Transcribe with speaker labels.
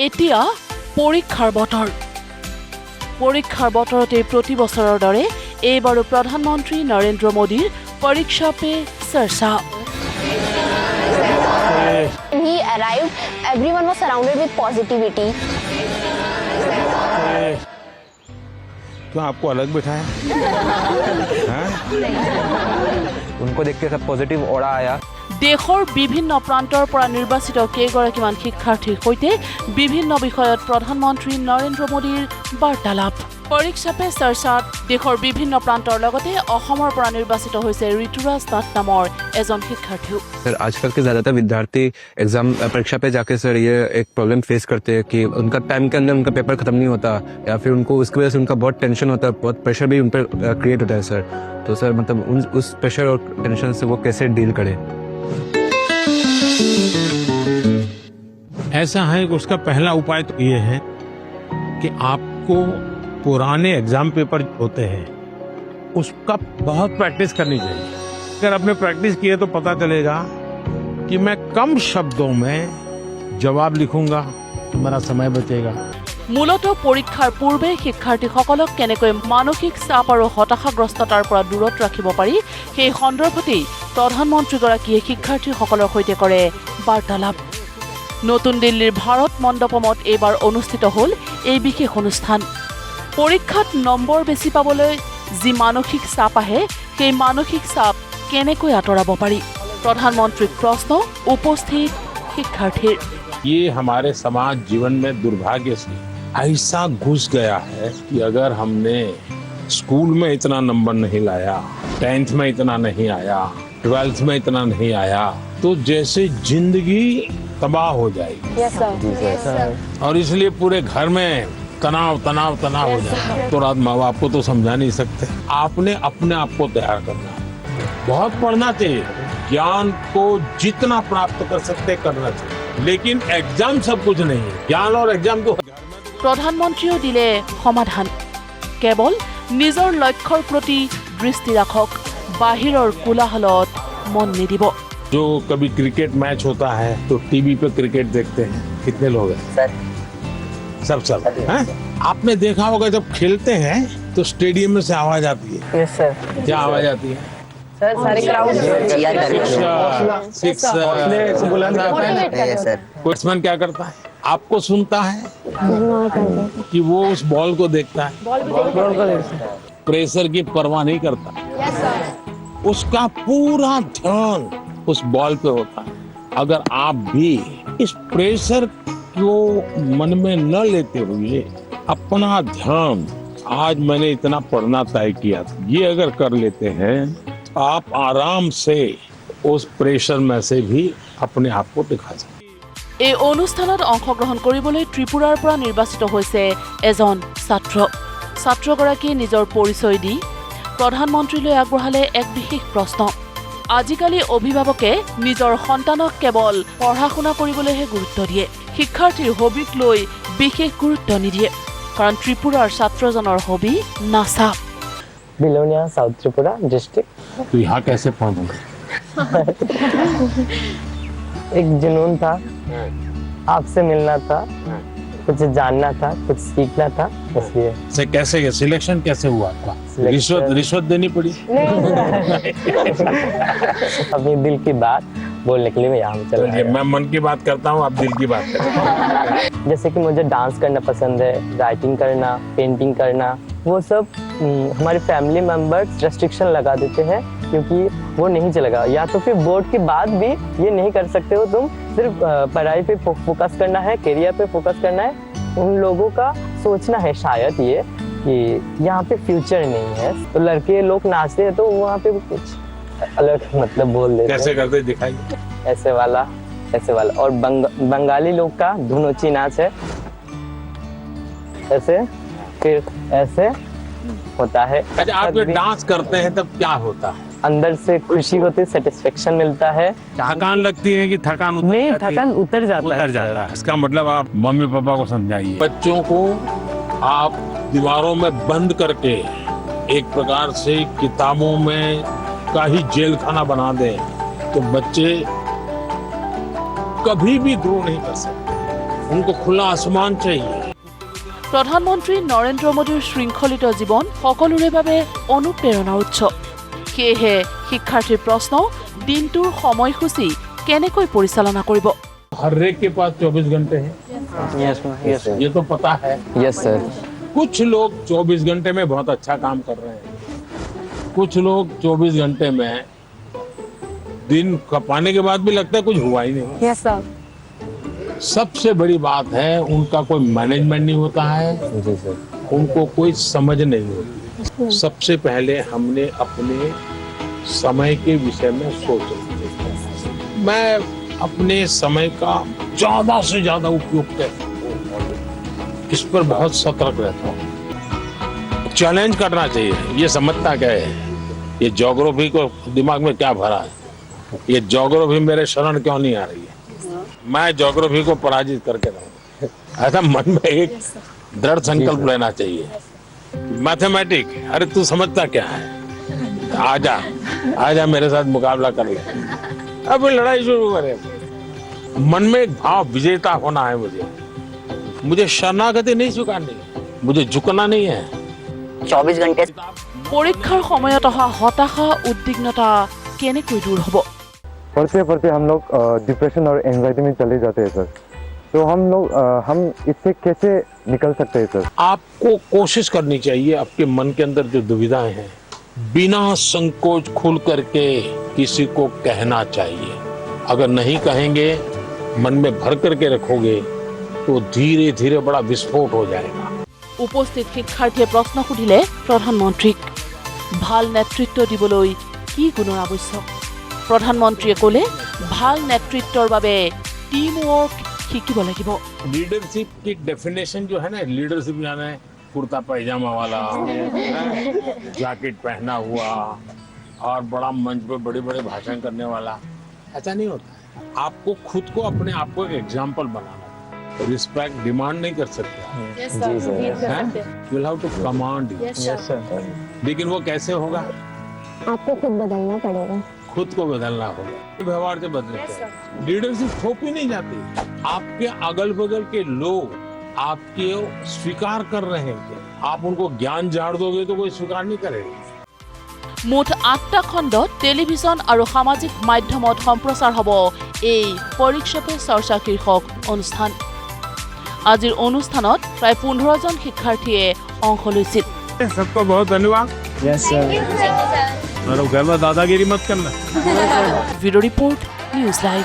Speaker 1: এতিয়া পৰীক্ষাৰ বতৰ। পৰীক্ষাৰ বতৰতে প্ৰতি বছৰৰ দৰে এইবাৰো প্ৰধানমন্ত্ৰী নৰেন্দ্ৰ মোদীৰ পৰীক্ষা পে চৰ্চা।
Speaker 2: He arrived, everyone was surrounded with positivity.
Speaker 3: क्यों आपको अलग बिठाया?
Speaker 4: उनको देख के सब पॉजिटिव ऑरा आया।
Speaker 1: দেশৰ বিভিন্ন প্ৰান্তৰ পৰা নিৰ্বাচিত কেইগৰাকীমান শিক্ষাৰ্থীৰ সৈতে বিভিন্ন বিষয়ত প্ৰধানমন্ত্ৰী নৰেন্দ্ৰ মোদীৰ বাৰ্তালাপ। পৰীক্ষা পে চৰ্চাত দেশৰ বিভিন্ন প্ৰান্তৰ লগতে অসমৰ পৰা নিৰ্বাচিত হৈছে ঋতুৰাজ নাথ নামৰ এজন শিক্ষাৰ্থীও।
Speaker 4: सर आजकल के ज्यादातर विद्यार्थी एग्जाम परीक्षा पे जाके सर ये एक प्रॉब्लम फेस करते हैं कि उनका टाइम के अंदर उनका पेपर खत्म नहीं होता या फिर उनको उसकी वजह से उनका बहुत टेंशन होता है, बहुत प्रेशर भी उन पर क्रिएट होता है सर। तो सर मतलब उस प्रेशर और टेंशन से वो कैसे डील करे?
Speaker 3: ऐसा है कि उसका पहला उपाय तो ये है कि आपको पुराने एग्जाम पेपर होते हैं उसका बहुत प्रैक्टिस करनी चाहिए। अगर आपने प्रैक्टिस की है तो पता चलेगा कि मैं कम शब्दों में जवाब लिखूंगा तो मेरा समय बचेगा।
Speaker 1: মূলতঃ পৰীক্ষাৰ পূৰ্বে শিক্ষাৰ্থীসকলক কেনেকৈ মানসিক চাপ আৰু হতাশাগ্ৰস্ততাৰ পৰা দূৰত ৰাখিব পাৰি সেই সন্দৰ্ভতেই প্ৰধানমন্ত্ৰীগৰাকীয়ে শিক্ষাৰ্থীসকলৰ সৈতে কৰে বাৰ্তালাপ। নতুন দিল্লীৰ ভাৰত মণ্ডপমত এইবাৰ অনুষ্ঠিত হ'ল এই বিশেষ অনুষ্ঠান। পৰীক্ষাত নম্বৰ বেছি পাবলৈ যি মানসিক চাপ আহে সেই মানসিক চাপ কেনেকৈ আঁতৰাব পাৰি প্ৰধানমন্ত্ৰীক প্ৰশ্ন উপস্থিত শিক্ষাৰ্থীৰ।
Speaker 3: ये हमारे समाज जीवन में दुर्भाग्य से ऐसा घुस गया है कि अगर हमने स्कूल में इतना नंबर नहीं लाया, 10th में इतना नहीं आया, 12th में इतना नहीं आया, तो जैसे जिंदगी तबाह हो जाएगी।
Speaker 2: Yes, sir.
Speaker 3: और इसलिए पूरे घर में तनाव तनाव तनाव हो जाएगा। तो रात माँ बाप को तो समझा नहीं सकते। आपने अपने आप को तैयार करना है। बहुत पढ़ना चाहिए, ज्ञान को जितना प्राप्त कर सकते करना चाहिए, लेकिन एग्जाम सब कुछ नहीं है। ज्ञान और एग्जाम को
Speaker 1: প্ৰধানমন্ত্ৰীও দিলে সমাধান। কেৱল নিজৰ লক্ষ্যৰ প্ৰতি দৃষ্টি ৰাখক, বাহিৰৰ কোলাহলত মন নিদিব।
Speaker 3: जो कभी क्रिकेट मैच होता है तो टीवी पे क्रिकेट देखते हैं, कितने लोग हैं? सब हैं? आपने देखा होगा जब खेलते हैं तो स्टेडियम में से आवाज आती है।
Speaker 5: Yes sir.
Speaker 3: क्या आवाज आती है?
Speaker 5: सर सारे क्राउड
Speaker 3: बैट्समैन क्या करता है? आपको सुनता है कि वो उस बॉल को देखता है? प्रेशर की परवाह नहीं करता। उसका पूरा ध्यान उस बॉल पे होता है। अगर आप भी इस प्रेशर को मन में न लेते हुए अपना ध्यान, आज मैंने इतना पढ़ना तय किया, ये अगर कर लेते हैं आप आराम से उस प्रेशर में से भी अपने आप को दिखा सकते।
Speaker 1: এই অনুষ্ঠানত অংশগ্ৰহণ কৰিবলৈ ত্ৰিপুৰাৰ পৰা নিৰ্বাচিত হৈছে এজন ছাত্ৰ। ছাত্ৰগৰাকীয়ে নিজৰ পৰিচয় দি প্ৰধানমন্ত্ৰীলৈ আগবঢ়ালে এক বিশেষ প্ৰশ্ন। আজিকালি অভিভাৱকে নিজৰ সন্তানক কেৱল পঢ়া শুনা কৰিবলৈহে গুৰুত্ব দিয়ে, শিক্ষাৰ্থীৰ হবিক লৈ বিশেষ গুৰুত্ব নিদিয়ে, কাৰণ ত্ৰিপুৰাৰ ছাত্ৰজনৰ হবি নাচা।
Speaker 5: Belonia south Tripura district.
Speaker 3: तो यहाँ कैसे पहुँचे?
Speaker 5: एक जुनून था, आपसे मिलना था, कुछ जानना था, कुछ सीखना था, इसलिए।
Speaker 3: से कैसे सिलेक्शन कैसे हुआ आपका? रिश्वत देनी पड़ी?
Speaker 5: अपनी दिल की बात बोलने के लिए मैं यहाँ चला आया।
Speaker 3: मैं मन की बात करता हूँ, आप दिल की बात करते हैं।
Speaker 5: जैसे कि मुझे डांस करना पसंद है, राइटिंग करना, पेंटिंग करना, वो सब हमारे फैमिली मेंबर्स रेस्ट्रिक्शन लगा देते हैं क्योंकि वो नहीं चलेगा। या तो फिर बोर्ड के बाद भी ये नहीं कर सकते हो तुम, सिर्फ पढ़ाई पे फोकस करना है, करियर पे फोकस करना है। उन लोगों का सोचना है शायद ये कि यहाँ पे फ्यूचर नहीं है, तो लड़के लोग नाचते हैं तो वहाँ पे कुछ अलग मतलब बोल देते हैं।
Speaker 3: कैसे करते दिखाइए?
Speaker 5: ऐसे वाला और बंगाली लोग का धुनोची नाच है, ऐसे फिर ऐसे होता है।
Speaker 3: अच्छा, आप जब डांस करते हैं तब क्या होता है?
Speaker 5: अंदर से खुशी होती है, सेटिस्फेक्शन मिलता है।
Speaker 3: थकान लगती है कि थकान उतर
Speaker 5: नहीं,
Speaker 3: जाती है?
Speaker 5: थकान उतर जाता है।
Speaker 3: इसका मतलब आप मम्मी पापा को समझाइए। बच्चों को आप दीवारों में बंद करके एक प्रकार से किताबों में का ही जेल खाना बना दें तो बच्चे कभी भी ग्रो नहीं कर सकते। उनको खुला आसमान चाहिए।
Speaker 1: প্ৰধানমন্ত্ৰী নৰেন্দ্ৰ মোদীৰ শৃংখলিত জীৱন সকলোৰে বাবে অনুপ্ৰেৰণাৰ উৎস। সেয়েহে শিক্ষাৰ্থীৰ প্ৰশ্ন দিনটোৰ সময়সূচী কেনেকৈ পৰিচালনা কৰিব।
Speaker 3: हर एक के पास 24 घंटे हैं,
Speaker 5: यस
Speaker 3: ये तो पता है।
Speaker 5: सर।
Speaker 3: कुछ लोग 24 घंटे में बहुत अच्छा काम कर रहे हैं, कुछ लोग 24 घंटे में दिन खपाने के बाद भी लगता है कुछ हुआ ही नहीं।
Speaker 2: Yes sir.
Speaker 3: सबसे बड़ी बात है उनका कोई मैनेजमेंट नहीं होता है,
Speaker 5: जी सर।
Speaker 3: उनको कोई समझ नहीं होती। सबसे पहले हमने अपने समय के विषय में सोचा। मैं अपने समय का ज्यादा से ज्यादा उपयोग करता हूँ, इस पर बहुत सतर्क रहता हूँ। चैलेंज करना चाहिए, ये समझता क्या है, ये ज्योग्राफी को दिमाग में क्या भरा है, ये ज्योग्राफी मेरे शरण क्यों नहीं आ रही है, मैं ज्योग्राफी को पराजित करके रहूं। ऐसा मन में एक दृढ़ संकल्प लेना चाहिए। मैथमेटिक, अरे तू समझता क्या है, आजा मेरे साथ मुकाबला कर ले। अब लड़ाई शुरू करें। मन में एक भाव विजेता होना है। मुझे शरणागति नहीं स्वीकारनी, मुझे झुकना नहीं है।
Speaker 2: 24 घंटे
Speaker 1: পৰীক্ষাৰ সময়ত অহা হতাশা উদ্বিগ্নতা কেনেকৈ দূৰ হ'ব।
Speaker 6: पढ़ते पढ़ते हम लोग डिप्रेशन और एंजाइटी में चले जाते हैं सर। तो हम इससे कैसे निकल सकते हैं सर?
Speaker 3: आपको कोशिश करनी चाहिए आपके मन के अंदर जो दुविधाएं हैं बिना संकोच खुल करके किसी को कहना चाहिए। अगर नहीं कहेंगे, मन में भर करके रखोगे तो धीरे धीरे बड़ा विस्फोट हो जाएगा।
Speaker 1: উপস্থিত শিক্ষাৰ্থীয়ে প্ৰশ্ন সুধিলে প্ৰধানমন্ত্ৰীক ভাল নেতৃত্ব দিবলৈ কি গুণৰ আৱশ্যক। প্ৰধানমন্ত্ৰীয়ে ক'লে ভাল নেতৃত্বৰ বাবে টিম ৱৰ্ক শিকিব লাগিব।
Speaker 3: लीडरशिप की डेफिनेशन जो है ना, लीडरशिप यानी कुर्ता पैजामा वाला, जैकेट पहना हुआ और बड़ा मंच पे बड़े बड़े भाषण करने वाला, ऐसा नहीं होता है। आपको खुद को अपने आप को एक एग्जाम्पल बनाना, रिस्पेक्ट डिमांड नहीं कर सकते,
Speaker 5: जी sir.
Speaker 3: You have to command.
Speaker 5: Yes sir.
Speaker 3: लेकिन वो कैसे होगा,
Speaker 2: आपको खुद बदलना पड़ेगा।
Speaker 3: खुद को बदलना होगा, व्यवहार से बदलते हैं। लीडरशिप थोपी नहीं जाती, आपके अगल बगल के लोग आपके स्वीकार कर रहे हैं। आप उनको ज्ञान झाड़ दोगे तो कोई स्वीकार नहीं करेगा।
Speaker 1: মুঠ 8টা খণ্ডত টেলিভিছন আৰু সামাজিক মাধ্যমত সম্প্ৰচাৰ হ'ব এই পৰীক্ষা পে চৰ্চা শীৰ্ষক অনুষ্ঠান। আজিৰ অনুষ্ঠানত প্ৰায় 15জন শিক্ষাৰ্থীয়ে অংশ লৈছিল।
Speaker 3: सबको बहुत धन्यवाद।
Speaker 5: Yes sir.
Speaker 3: दादागिरी मत करना।
Speaker 1: Bureau report, news live.